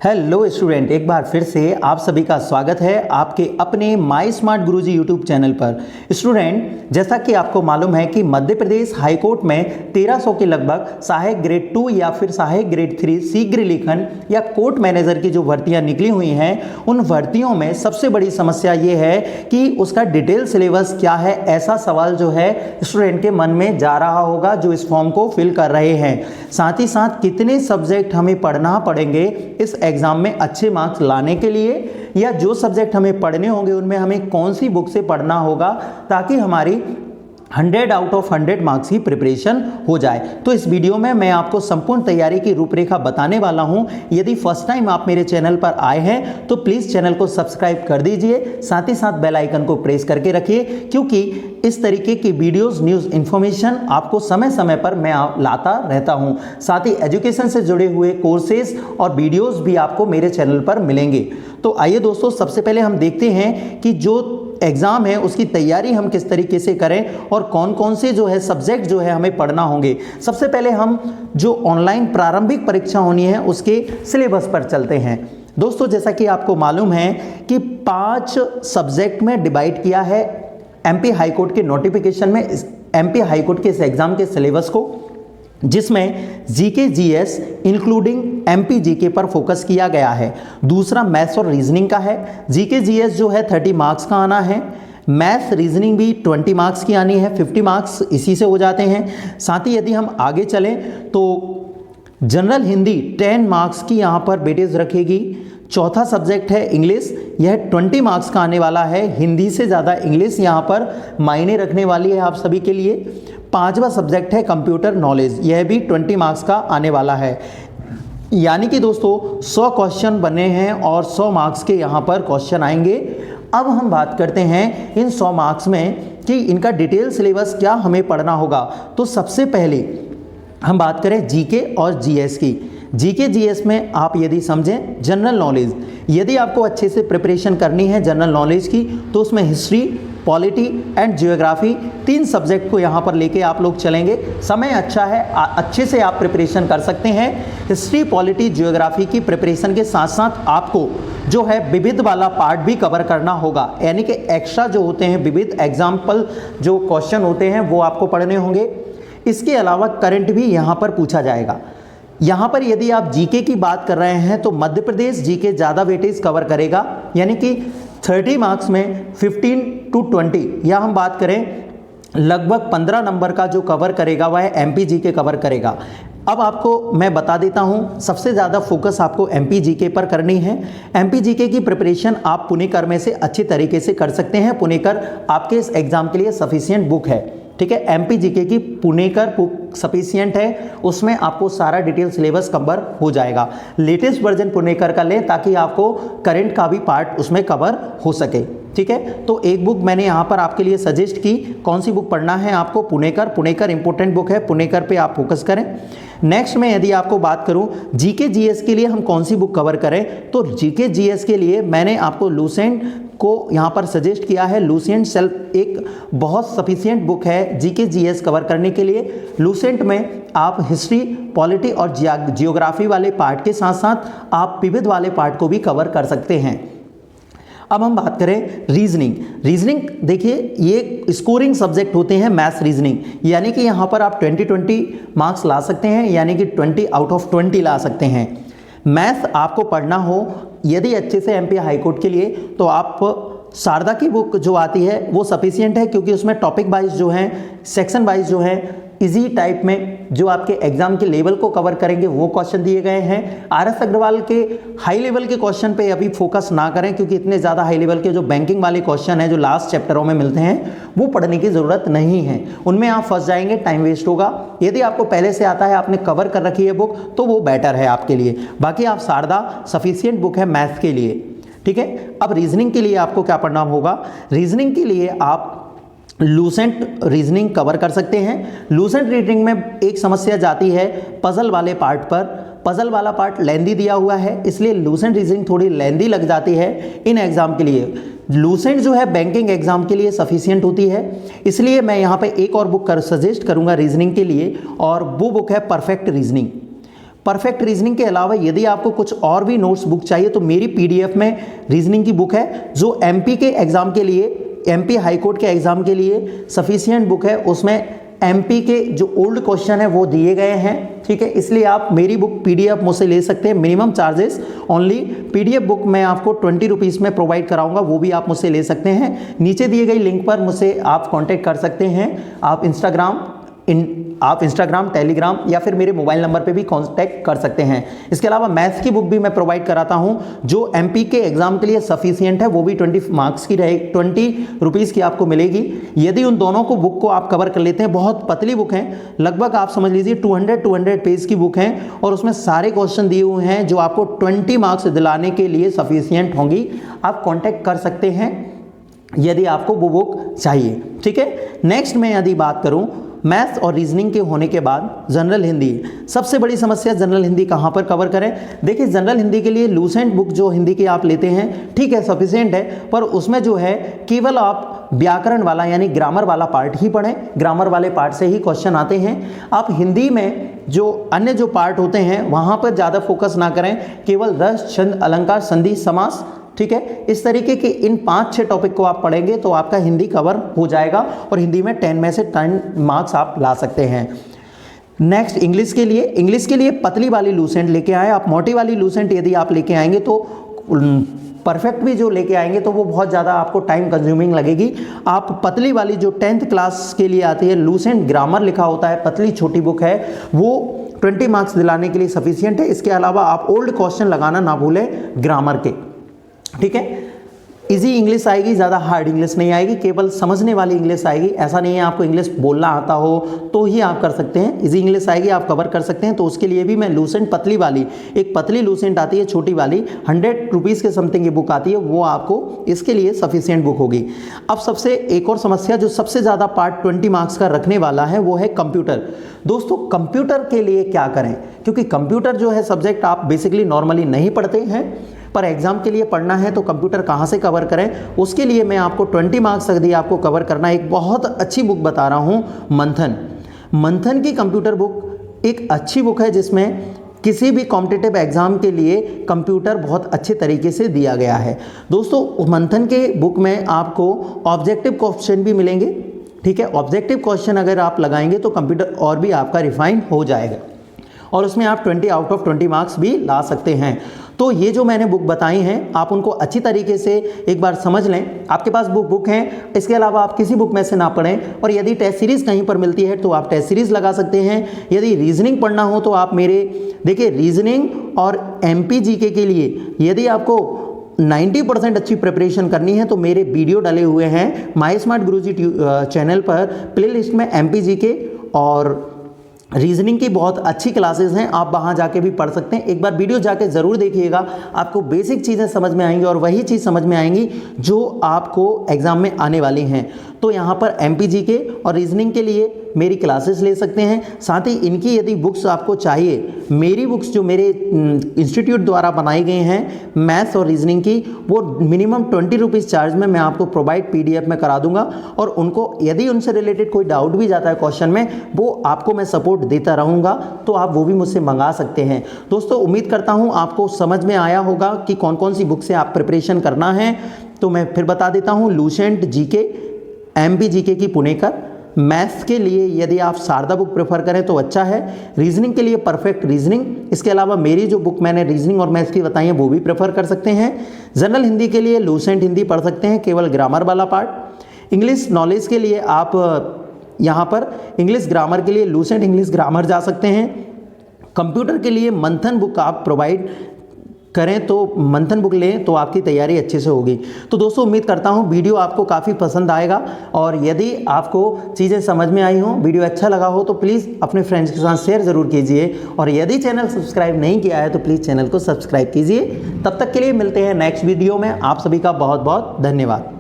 Hello student, एक बार फिर से आप सभी का स्वागत है आपके अपने माई स्मार्ट गुरुजी यूट्यूब चैनल पर। स्टूडेंट, जैसा कि आपको मालूम है कि मध्य प्रदेश हाई कोर्ट में 1300 के लगभग सहायक ग्रेड 2 या फिर सहायक ग्रेड 3 शीघ्र लेखन या कोर्ट मैनेजर की जो भर्तियां निकली हुई हैं, उन भर्तियों में सबसे बड़ी समस्या ये है कि उसका डिटेल सिलेबस क्या है। ऐसा सवाल जो है स्टूडेंट के मन में जा रहा होगा जो इस फॉर्म को फिल कर रहे हैं। साथ ही साथ कितने सब्जेक्ट हमें पढ़ना पड़ेंगे इस एग्जाम में अच्छे मार्क्स लाने के लिए, या जो सब्जेक्ट हमें पढ़ने होंगे उनमें हमें कौन सी बुक से पढ़ना होगा ताकि हमारी 100 आउट ऑफ 100 मार्क्स की प्रिपरेशन हो जाए। तो इस वीडियो में मैं आपको संपूर्ण तैयारी की रूपरेखा बताने वाला हूं। यदि फर्स्ट टाइम आप मेरे चैनल पर आए हैं तो प्लीज़ चैनल को सब्सक्राइब कर दीजिए, साथ ही साथ बेल आइकन को प्रेस करके रखिए, क्योंकि इस तरीके की वीडियोस, न्यूज़, इन्फॉर्मेशन आपको समय समय पर मैं लाता रहता हूं। साथ ही एजुकेशन से जुड़े हुए कोर्सेज और वीडियोज़ भी आपको मेरे चैनल पर मिलेंगे। तो आइए दोस्तों, सबसे पहले हम देखते हैं कि जो एग्ज़ाम है उसकी तैयारी हम किस तरीके से करें और कौन कौन से जो है सब्जेक्ट जो है हमें पढ़ना होंगे। सबसे पहले हम जो ऑनलाइन प्रारंभिक परीक्षा होनी है उसके सिलेबस पर चलते हैं। दोस्तों, जैसा कि आपको मालूम है कि 5 सब्जेक्ट में डिवाइड किया है एमपी हाई कोर्ट के नोटिफिकेशन में, एमपी हाई कोर्ट के इस एग्ज़ाम के सिलेबस को, जिसमें GK GS including MP GK पर फोकस किया गया है। दूसरा मैथ्स और रीजनिंग का है। जीके जीएस जो है 30 मार्क्स का आना है, मैथ्स रीजनिंग भी 20 मार्क्स की आनी है, 50 मार्क्स इसी से हो जाते हैं। साथ ही यदि हम आगे चलें तो जनरल हिंदी 10 मार्क्स की यहाँ पर वेटेज रखेगी। चौथा सब्जेक्ट है इंग्लिश, यह 20 मार्क्स का आने वाला है। हिंदी से ज़्यादा इंग्लिश यहाँ पर मायने रखने वाली है आप सभी के लिए। पांचवा सब्जेक्ट है कंप्यूटर नॉलेज, यह भी 20 मार्क्स का आने वाला है। यानी कि दोस्तों 100 क्वेश्चन बने हैं और 100 मार्क्स के यहाँ पर क्वेश्चन आएंगे। अब हम बात करते हैं इन 100 मार्क्स में कि इनका डिटेल सिलेबस क्या हमें पढ़ना होगा। तो सबसे पहले हम बात करें जीके और जीएस की। जीके जीएस में आप यदि समझें जनरल नॉलेज, यदि आपको अच्छे से प्रिपरेशन करनी है जनरल नॉलेज की तो उसमें history, polity and geography 3 subject को यहाँ पर लेके आप लोग चलेंगे। समय अच्छा है, अच्छे से आप प्रिपरेशन कर सकते हैं। हिस्ट्री, पॉलिटी, जियोग्राफी की प्रिपरेशन के साथ साथ आपको जो है विविध वाला पार्ट भी कवर करना होगा, यानी कि एक्स्ट्रा जो होते हैं विविध एग्जाम्पल जो क्वेश्चन होते हैं वो आपको पढ़ने होंगे। इसके अलावा करंट भी यहाँ पर पूछा जाएगा। यहाँ पर यदि आप जीके की बात कर रहे हैं तो मध्य प्रदेश जीके ज़्यादा वेटेज कवर करेगा, यानी कि 30 मार्क्स में 15 to 20, या हम बात करें लगभग 15 नंबर का जो कवर करेगा वह एमपी जीके कवर करेगा। अब आपको मैं बता देता हूं, सबसे ज़्यादा फोकस आपको एमपी जीके पर करनी है। एमपी जीके की प्रिपरेशन आप पुणेकर में से अच्छी तरीके से कर सकते हैं। पुणेकर आपके इस एग्ज़ाम के लिए सफिशिएंट बुक है, ठीक है। एमपी जीके की पुणेकर बुक सफिशिएंट है, उसमें आपको सारा डिटेल सिलेबस कवर हो जाएगा। लेटेस्ट वर्जन पुणेकर का लें ताकि आपको करंट का भी पार्ट उसमें कवर हो सके, ठीक है। तो एक बुक मैंने यहाँ पर आपके लिए सजेस्ट की, कौन सी बुक पढ़ना है आपको, पुणेकर। पुणेकर इंपॉर्टेंट बुक है, पुणेकर पे आप फोकस करें। नेक्स्ट में यदि आपको बात करूँ जीके जीएस के लिए हम कौन सी बुक कवर करें, तो जीके जीएस के लिए मैंने आपको लूसेंट को यहाँ पर सजेस्ट किया है। लूसेंट सेल्फ एक बहुत सफिशिएंट बुक है जीके जीएस कवर करने के लिए। लूसेंट में आप हिस्ट्री, पॉलिटी और जियोग्राफी वाले पार्ट के साथ साथ आप विविध वाले पार्ट को भी कवर कर सकते हैं। अब हम बात करें रीजनिंग। रीजनिंग देखिए, ये स्कोरिंग सब्जेक्ट होते हैं मैथ्स, रीजनिंग, यानी कि यहाँ पर आप 20 मार्क्स ला सकते हैं, यानी कि 20 आउट ऑफ 20 ला सकते हैं। मैथ्स आपको पढ़ना हो यदि अच्छे से एमपी हाई कोर्ट के लिए तो आप शारदा की बुक जो आती है वो सफिशिएंट है, क्योंकि उसमें टॉपिक वाइज जो है, सेक्शन वाइज जो है, इजी टाइप में जो आपके एग्जाम के लेवल को कवर करेंगे वो क्वेश्चन दिए गए हैं। आरएस अग्रवाल के हाई लेवल के क्वेश्चन पे अभी फोकस ना करें, क्योंकि इतने ज़्यादा हाई लेवल के जो बैंकिंग वाले क्वेश्चन हैं जो लास्ट चैप्टरों में मिलते हैं वो पढ़ने की ज़रूरत नहीं है, उनमें आप फंस जाएंगे, टाइम वेस्ट होगा। यदि आपको पहले से आता है, आपने कवर कर रखी है बुक, तो वो बेटर है आपके लिए। बाकी आप शारदा सफिशिएंट बुक है मैथ्स के लिए, ठीक है। अब रीजनिंग के लिए आपको क्या पढ़ना होगा, रीजनिंग के लिए आप लूसेंट रीजनिंग कवर कर सकते हैं। लूसेंट रीजनिंग में एक समस्या जाती है पजल वाले पार्ट पर। पजल वाला पार्ट लेंदी दिया हुआ है, इसलिए लूसेंट रीजनिंग थोड़ी लेंदी लग जाती है इन एग्जाम के लिए। लूसेंट जो है बैंकिंग एग्जाम के लिए सफिशिएंट होती है, इसलिए मैं यहाँ पे एक और बुक सजेस्ट करूँगा रीजनिंग के लिए, और वो बुक है परफेक्ट रीजनिंग। परफेक्ट रीजनिंग के अलावा यदि आपको कुछ और भी नोट्स बुक चाहिए तो मेरी पीडीएफ में रीजनिंग की बुक है जो एमपी के एग्जाम के लिए, एमपी हाई कोर्ट के एग्जाम के लिए सफिशिएंट बुक है। उसमें एमपी के जो ओल्ड क्वेश्चन है वो दिए गए हैं, ठीक है। इसलिए आप मेरी बुक पीडीएफ मुझसे ले सकते हैं। Minimum charges only, PDF book मैं आपको 20 रुपीज़ में प्रोवाइड कराऊंगा, वो भी आप मुझसे ले सकते हैं। नीचे दिए गई लिंक पर मुझसे आप कांटेक्ट कर सकते हैं। आप इंस्टाग्राम, टेलीग्राम या फिर मेरे मोबाइल नंबर पे भी कांटेक्ट कर सकते हैं। इसके अलावा मैथ्स की बुक भी मैं प्रोवाइड कराता हूं जो एमपी के एग्जाम के लिए सफिशिएंट है, वो भी 20 मार्क्स की रहेगी, 20 रुपीज़ की आपको मिलेगी। यदि उन दोनों को बुक को आप कवर कर लेते हैं, बहुत पतली बुक है, लगभग आप समझ लीजिए 200 पेज की बुक है और उसमें सारे क्वेश्चन दिए हुए हैं जो आपको 20 मार्क्स दिलाने के लिए सफिशिएंट होंगी। आप कॉन्टैक्ट कर सकते हैं यदि आपको वो बुक चाहिए, ठीक है। नेक्स्ट मैं यदि बात करूं मैथ्स और रीजनिंग के होने के बाद जनरल हिंदी, सबसे बड़ी समस्या जनरल हिंदी कहाँ पर कवर करें। देखिए जनरल हिंदी के लिए लूसेंट बुक जो हिंदी की आप लेते हैं, ठीक है, सफिशिएंट है, पर उसमें जो है केवल आप व्याकरण वाला यानी ग्रामर वाला पार्ट ही पढ़ें। ग्रामर वाले पार्ट से ही क्वेश्चन आते हैं। आप हिंदी में जो अन्य जो पार्ट होते हैं वहाँ पर ज़्यादा फोकस ना करें, केवल रस, छंद, अलंकार, संधि, समास, ठीक है, इस तरीके के इन 5-6 टॉपिक को आप पढ़ेंगे तो आपका हिंदी कवर हो जाएगा और हिंदी में 10 में से 10 मार्क्स आप ला सकते हैं। नेक्स्ट इंग्लिश के लिए पतली वाली लूसेंट लेके आए। आप मोटी वाली लूसेंट यदि आप लेके आएंगे तो परफेक्ट भी जो लेके आएंगे तो वो बहुत ज़्यादा आपको टाइम कंज्यूमिंग लगेगी। आप पतली वाली जो 10th क्लास के लिए आती है, लूसेंट ग्रामर लिखा होता है, पतली छोटी बुक है, वो 20 मार्क्स दिलाने के लिए सफिशियंट है। इसके अलावा आप ओल्ड क्वेश्चन लगाना ना भूलें ग्रामर के, ठीक है। इजी इंग्लिश आएगी, ज़्यादा हार्ड इंग्लिश नहीं आएगी, केवल समझने वाली इंग्लिश आएगी। ऐसा नहीं है आपको इंग्लिश बोलना आता हो तो ही आप कर सकते हैं, इजी इंग्लिश आएगी, आप कवर कर सकते हैं। तो उसके लिए भी मैं लूसेंट पतली वाली, एक पतली लूसेंट आती है छोटी वाली, 100 रुपीज़ के समथिंग की बुक आती है, वो आपको इसके लिए सफिशिएंट बुक होगी। अब सबसे एक और समस्या जो सबसे ज़्यादा पार्ट 20 मार्क्स का रखने वाला है वो है कंप्यूटर। दोस्तों कंप्यूटर के लिए क्या करें, क्योंकि कंप्यूटर जो है सब्जेक्ट आप बेसिकली नॉर्मली नहीं पढ़ते हैं, पर एग्जाम के लिए पढ़ना है तो कंप्यूटर कहाँ से कवर करें। उसके लिए मैं आपको 20 मार्क्स तक दी आपको कवर करना एक बहुत अच्छी बुक बता रहा हूँ, मंथन की कंप्यूटर बुक एक अच्छी बुक है जिसमें किसी भी कॉम्पिटिटिव एग्जाम के लिए कंप्यूटर बहुत अच्छे तरीके से दिया गया है। दोस्तों मंथन के बुक में आपको ऑब्जेक्टिव क्वेश्चन भी मिलेंगे, ठीक है। ऑब्जेक्टिव क्वेश्चन अगर आप लगाएंगे तो कंप्यूटर और भी आपका रिफाइन हो जाएगा और उसमें आप 20 आउट ऑफ 20 मार्क्स भी ला सकते हैं। तो ये जो मैंने बुक बताई हैं आप उनको अच्छी तरीके से एक बार समझ लें। आपके पास बुक हैं, इसके अलावा आप किसी बुक में से ना पढ़ें। और यदि टेस्ट सीरीज़ कहीं पर मिलती है तो आप टेस्ट सीरीज़ लगा सकते हैं। यदि रीजनिंग पढ़ना हो तो आप देखिए रीजनिंग और एमपी जीके के लिए यदि आपको 90% अच्छी प्रिपरेशन करनी है तो मेरे वीडियो डले हुए हैं माई स्मार्ट गुरुजी चैनल पर, प्लेलिस्ट में एमपी जीके और रीजनिंग की बहुत अच्छी क्लासेस हैं, आप वहाँ जाके भी पढ़ सकते हैं। एक बार वीडियो जाके ज़रूर देखिएगा, आपको बेसिक चीज़ें समझ में आएंगी और वही चीज़ समझ में आएंगी जो आपको एग्ज़ाम में आने वाली हैं। तो यहाँ पर एमपी के और रीजनिंग के लिए मेरी क्लासेस ले सकते हैं। साथ ही इनकी यदि बुक्स आपको चाहिए, मेरी बुक्स जो मेरे इंस्टीट्यूट द्वारा बनाई गई हैं मैथ्स और रीजनिंग की, वो मिनिमम 20 रुपीज़ चार्ज में मैं आपको प्रोवाइड पीडीएफ में करा दूंगा। और उनको यदि उनसे रिलेटेड कोई डाउट भी जाता है क्वेश्चन में, वो आपको मैं सपोर्ट देता रहूँगा, तो आप वो भी मुझसे मंगा सकते हैं। दोस्तों उम्मीद करता हूँ आपको समझ में आया होगा कि कौन कौन सी बुक से आप प्रिपरेशन करना है। तो मैं फिर बता देता हूँ, लूसेंट जीके, एमपी जीके की पुणेकर, मैथ्स के लिए यदि आप शारदा बुक प्रेफर करें तो अच्छा है, रीजनिंग के लिए परफेक्ट रीजनिंग, इसके अलावा मेरी जो बुक मैंने रीजनिंग और मैथ्स की बताई है वो भी प्रेफर कर सकते हैं। जनरल हिंदी के लिए लूसेंट हिंदी पढ़ सकते हैं, केवल ग्रामर वाला पार्ट। इंग्लिश नॉलेज के लिए आप यहाँ पर इंग्लिश ग्रामर के लिए लूसेंट इंग्लिश ग्रामर जा सकते हैं। कंप्यूटर के लिए मंथन बुक आप प्रोवाइड करें तो मंथन बुक लें तो आपकी तैयारी अच्छे से होगी। तो दोस्तों उम्मीद करता हूं वीडियो आपको काफ़ी पसंद आएगा और यदि आपको चीज़ें समझ में आई हो, वीडियो अच्छा लगा हो तो प्लीज़ अपने फ्रेंड्स के साथ शेयर ज़रूर कीजिए। और यदि चैनल सब्सक्राइब नहीं किया है तो प्लीज़ चैनल को सब्सक्राइब कीजिए। तब तक के लिए मिलते हैं नेक्स्ट वीडियो में। आप सभी का बहुत बहुत धन्यवाद।